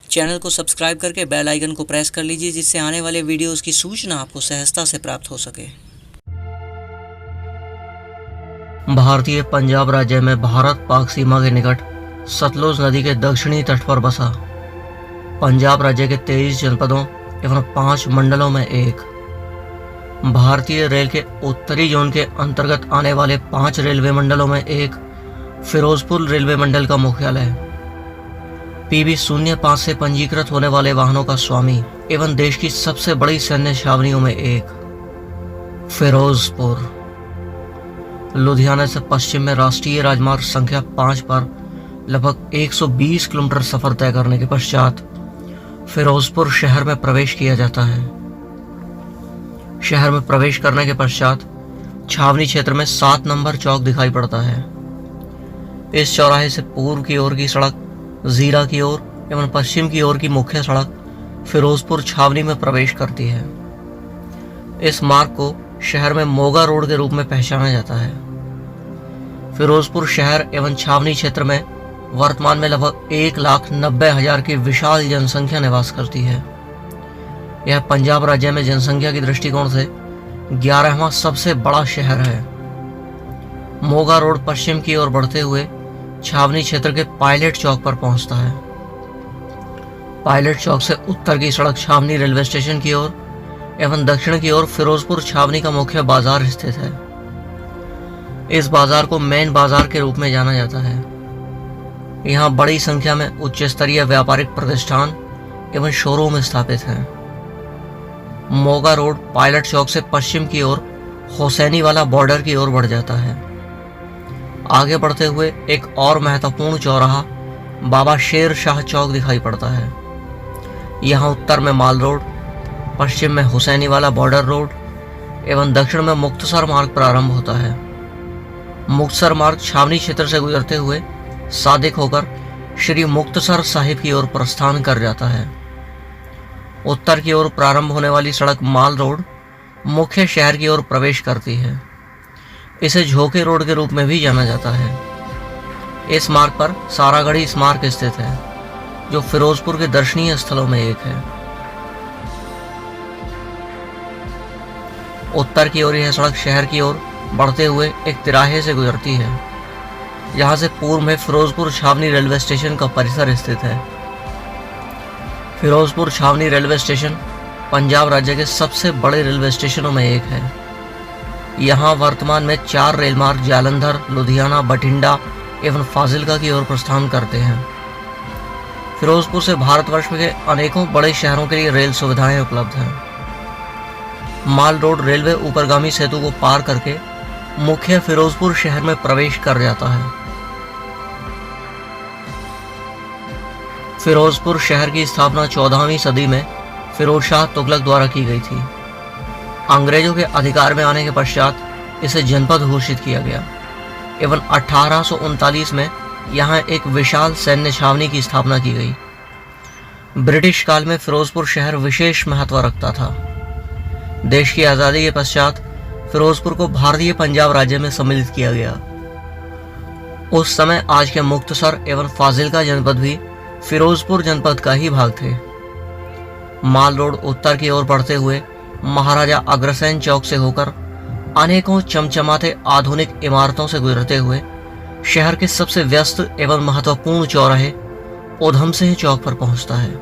Channel को subscribe करके bell icon को प्रेस कर लीजिए, जिससे आने वाले वीडियोस की सूचना आपको सहजता से प्राप्त हो सके। भारतीय पंजाब राज्य में भारत पाक सीमा के निकट सतलुज नदी के दक्षिणी तट पर बसा पंजाब राज्य के 23 जनपदों एवं 5 मंडलों में एक। भारतीय रेल के उत्तरी जोन के अंतर्गत आने वाले 5 रेलवे मंडलों में एक फिरोजपुर रेलवे मंडल का मुख्यालय। PB05 से पंजीकृत होने वाले वाहनों का स्वामी एवं देश की सबसे बड़ी सैन्य छावनियों में एक फिरोजपुर। लुधियाना से पश्चिम में राष्ट्रीय राजमार्ग संख्या 5 पर लगभग 120 किलोमीटर सफर तय करने के पश्चात फिरोजपुर शहर में प्रवेश किया जाता है। शहर में प्रवेश करने के पश्चात छावनी क्षेत्र में 7 नंबर चौक दिखाई पड़ता है। इस चौराहे से पूर्व की ओर की सड़क जीरा की ओर एवं पश्चिम की ओर की मुख्य सड़क फिरोजपुर छावनी में प्रवेश करती है। इस मार्ग को शहर में मोगा रोड के रूप में पहचाना जाता है। फिरोजपुर शहर एवं छावनी क्षेत्र में वर्तमान में लगभग 1,90,000 की विशाल जनसंख्या निवास करती है। यह पंजाब राज्य में जनसंख्या की दृष्टिकोण से 11वां सबसे बड़ा शहर है। मोगा रोड पश्चिम की ओर बढ़ते हुए छावनी क्षेत्र के पायलट चौक पर पहुंचता है। पायलट चौक से उत्तर की सड़क छावनी रेलवे स्टेशन की ओर एवं दक्षिण की ओर फिरोजपुर छावनी का मुख्य बाजार स्थित है। इस बाजार को मेन बाजार के रूप में जाना जाता है। यहाँ बड़ी संख्या में उच्च स्तरीय व्यापारिक प्रतिष्ठान एवं शोरूम स्थापित हैं। मोगा रोड पायलट चौक से पश्चिम की ओर हुसैनी वाला बॉर्डर की ओर बढ़ जाता है। आगे बढ़ते हुए एक और महत्वपूर्ण चौराहा बाबा शेर शाह चौक दिखाई पड़ता है। यहाँ उत्तर में माल रोड, पश्चिम में हुसैनी वाला बॉर्डर रोड एवं दक्षिण में मुक्तसर मार्ग प्रारंभ होता है। मुक्तसर मार्ग छावनी क्षेत्र से गुजरते हुए सादिक होकर श्री मुक्तसर साहिब की ओर प्रस्थान कर जाता है। उत्तर की ओर प्रारंभ होने वाली सड़क माल रोड मुख्य शहर की ओर प्रवेश करती है। इसे झोके रोड के रूप में भी जाना जाता है। इस मार्ग पर सारागढ़ी स्मारक स्थित है, जो फिरोजपुर के दर्शनीय स्थलों में एक है। उत्तर की ओर यह सड़क शहर की ओर बढ़ते हुए एक तिराहे से गुजरती है, जहां से पूर्व में फिरोजपुर छावनी रेलवे स्टेशन का परिसर स्थित है। फिरोजपुर छावनी रेलवे स्टेशन पंजाब राज्य के सबसे बड़े रेलवे स्टेशनों में एक है। यहाँ वर्तमान में 4 रेल मार्ग जालंधर, लुधियाना, बठिंडा एवं फाजिल्का की ओर प्रस्थान करते हैं। फिरोजपुर से भारतवर्ष के अनेकों बड़े शहरों के लिए रेल सुविधाएं उपलब्ध हैं। माल रोड रेलवे ऊपरगामी सेतु को पार करके मुख्य फिरोजपुर शहर में प्रवेश कर जाता है। फिरोजपुर शहर की स्थापना 14वीं सदी में फिरोज शाह तुगलक द्वारा की गई थी। अंग्रेजों के अधिकार में आने के पश्चात इसे जनपद घोषित किया गया एवं 1839 में यहाँ एक विशाल सैन्य छावनी की स्थापना की गई। ब्रिटिश काल में फिरोजपुर शहर विशेष महत्व रखता था। देश की आज़ादी के पश्चात फिरोजपुर को भारतीय पंजाब राज्य में सम्मिलित किया गया। उस समय आज के मुक्तसर एवं फाजिल्का जनपद भी फिरोजपुर जनपद का ही भाग थे। माल रोड उत्तर की ओर बढ़ते हुए महाराजा अग्रसेन चौक से होकर अनेकों चमचमाते आधुनिक इमारतों से गुजरते हुए शहर के सबसे व्यस्त एवं महत्वपूर्ण चौराहे उधम सिंह चौक पर पहुंचता है।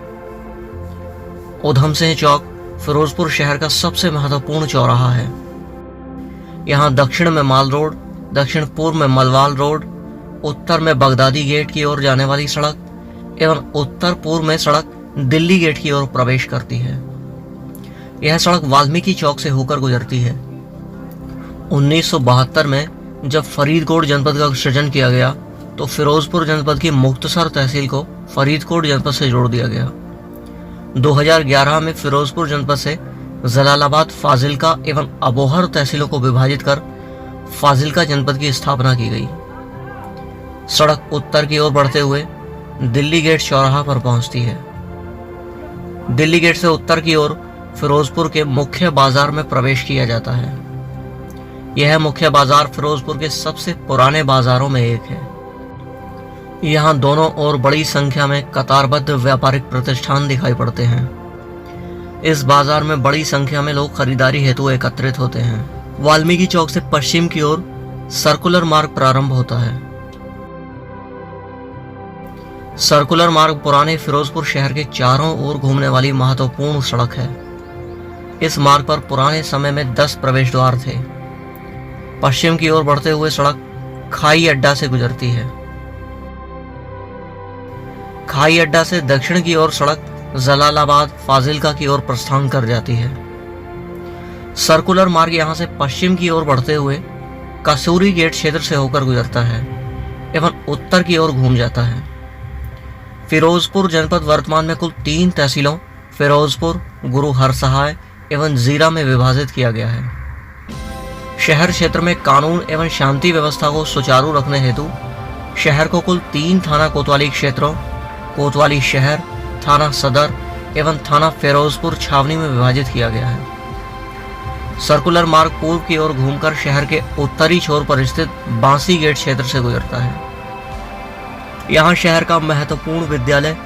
उधम सिंह चौक फिरोजपुर शहर का सबसे महत्वपूर्ण चौराहा है। यहाँ दक्षिण में माल रोड, दक्षिण पूर्व में मलवाल रोड, उत्तर में बगदादी गेट की ओर जाने वाली सड़क एवं उत्तर पूर्व में सड़क दिल्ली गेट की ओर प्रवेश करती है। यह सड़क वाल्मीकि चौक से होकर गुजरती है। 1972 में जब फरीदकोट जनपद का सृजन किया गया तो फिरोजपुर जनपद की मुक्तसर तहसील को फरीदकोट जनपद से जोड़ दिया गया। 2011 में फिरोजपुर जनपद से जलालाबाद, फाजिल्का एवं अबोहर तहसीलों को विभाजित कर फाजिल्का जनपद की स्थापना की गई। सड़क उत्तर की ओर बढ़ते हुए दिल्ली गेट चौराहा पर पहुंचती है। दिल्ली गेट से उत्तर की ओर फिरोजपुर के मुख्य बाजार में प्रवेश किया जाता है। यह मुख्य बाजार फिरोजपुर के सबसे पुराने बाजारों में एक है। यहाँ दोनों ओर बड़ी संख्या में कतारबद्ध व्यापारिक प्रतिष्ठान दिखाई पड़ते हैं। इस बाजार में बड़ी संख्या में लोग खरीदारी हेतु एकत्रित होते हैं। वाल्मीकि चौक से पश्चिम की ओर सर्कुलर मार्ग प्रारंभ होता है। सर्कुलर मार्ग पुराने फिरोजपुर शहर के चारों ओर घूमने वाली महत्वपूर्ण सड़क है। इस मार्ग पर पुराने समय में 10 प्रवेश द्वार थे। पश्चिम की ओर बढ़ते हुए सड़क खाई अड्डा से गुजरती है। खाई अड्डा से दक्षिण की ओर सड़क जलालाबाद फाजिलका की ओर प्रस्थान कर जाती है। सर्कुलर मार्ग यहां से पश्चिम की ओर बढ़ते हुए कसूरी गेट क्षेत्र से होकर गुजरता है एवं उत्तर की ओर घूम जाता है। फिरोजपुर जनपद वर्तमान में कुल 3 तहसीलों फिरोजपुर, गुरु हरसहाय एवं जीरा में विभाजित किया गया है। शहर क्षेत्र में कानून एवं शांति व्यवस्था को सुचारू रखने हेतु शहर को कुल 3 थाना कोतवाली क्षेत्रों कोतवाली शहर, थाना सदर एवं थाना फिरोजपुर छावनी में विभाजित किया गया है। सर्कुलर मार्ग पूर्व की ओर घूमकर शहर के उत्तरी छोर पर स्थित बांसी गेट क्षेत्र से गुजरता है। यहाँ शहर का महत्वपूर्ण विद्यालय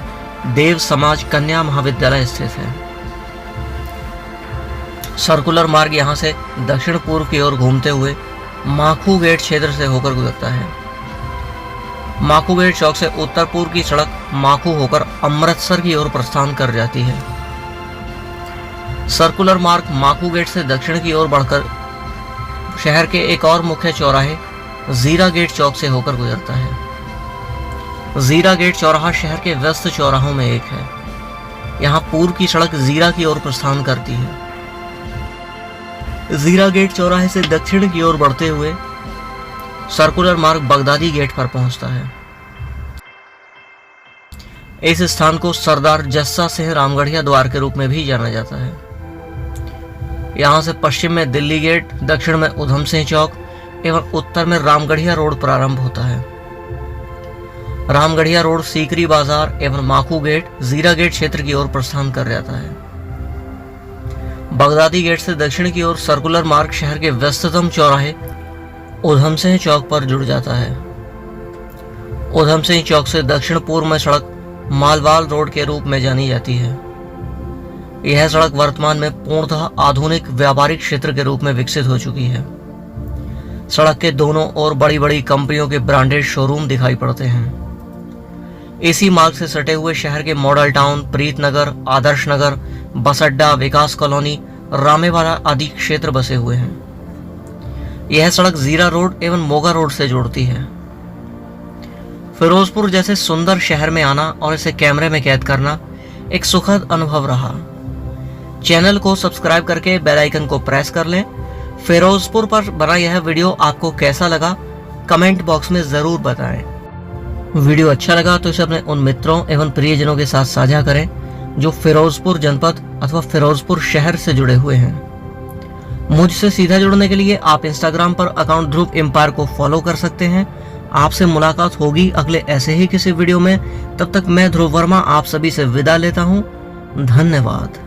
देव समाज कन्या महाविद्यालय स्थित है। सर्कुलर मार्ग यहाँ से दक्षिण पूर्व की ओर घूमते हुए माखू गेट क्षेत्र से होकर गुजरता है। माखू गेट चौक से उत्तर पूर्व की सड़क माखू होकर अमृतसर की ओर प्रस्थान कर जाती है। सर्कुलर मार्ग माखू गेट से दक्षिण की ओर बढ़कर शहर के एक और मुख्य चौराहे जीरा गेट चौक से होकर गुजरता है। जीरा गेट चौराहा शहर के व्यस्त चौराहों में एक है। यहाँ पूर्व की सड़क जीरा की ओर प्रस्थान करती है। जीरा गेट चौराहे से दक्षिण की ओर बढ़ते हुए सर्कुलर मार्ग बगदादी गेट पर पहुंचता है। इस स्थान को सरदार जस्सा सिंह रामगढ़िया द्वार के रूप में भी जाना जाता है। यहां से पश्चिम में दिल्ली गेट, दक्षिण में उधम सिंह चौक एवं उत्तर में रामगढ़िया रोड प्रारंभ होता है। रामगढ़िया रोड सीकरी बाजार एवं माखू गेट जीरा गेट क्षेत्र की ओर प्रस्थान कर जाता है। बगदादी गेट से दक्षिण की ओर सर्कुलर मार्ग शहर के व्यस्ततम चौराहे उधम सिंह चौक पर जुड़ जाता है। उधम सिंह चौक से दक्षिण पूर्व में सड़क मालवाल रोड के रूप में जानी जाती है। यह सड़क वर्तमान में पूर्णतः आधुनिक व्यापारिक क्षेत्र के रूप में विकसित हो चुकी है। सड़क के दोनों ओर बड़ी बड़ी कंपनियों के ब्रांडेड शोरूम दिखाई पड़ते हैं। इसी मार्ग से सटे हुए शहर के मॉडल टाउन, प्रीतनगर, आदर्श नगर, बस अड्डा, विकास कॉलोनी, रामेवाला आदि क्षेत्र बसे हुए हैं। यह सड़क जीरा रोड एवं मोगा रोड से जोड़ती है। फिरोजपुर जैसे सुंदर शहर में आना और इसे कैमरे में कैद करना एक सुखद अनुभव रहा। चैनल को सब्सक्राइब करके बेल आइकन को प्रेस कर लें। फिरोजपुर पर बना यह वीडियो आपको कैसा लगा कमेंट बॉक्स में जरूर बताएं। वीडियो अच्छा लगा तो इसे अपने उन मित्रों एवं प्रियजनों के साथ साझा करें जो फिरोजपुर जनपद अथवा फिरोजपुर शहर से जुड़े हुए हैं। मुझसे सीधा जुड़ने के लिए आप इंस्टाग्राम पर अकाउंट ध्रुव एम्पायर को फॉलो कर सकते हैं। आपसे मुलाकात होगी अगले ऐसे ही किसी वीडियो में। तब तक मैं ध्रुव वर्मा आप सभी से विदा लेता हूँ। धन्यवाद।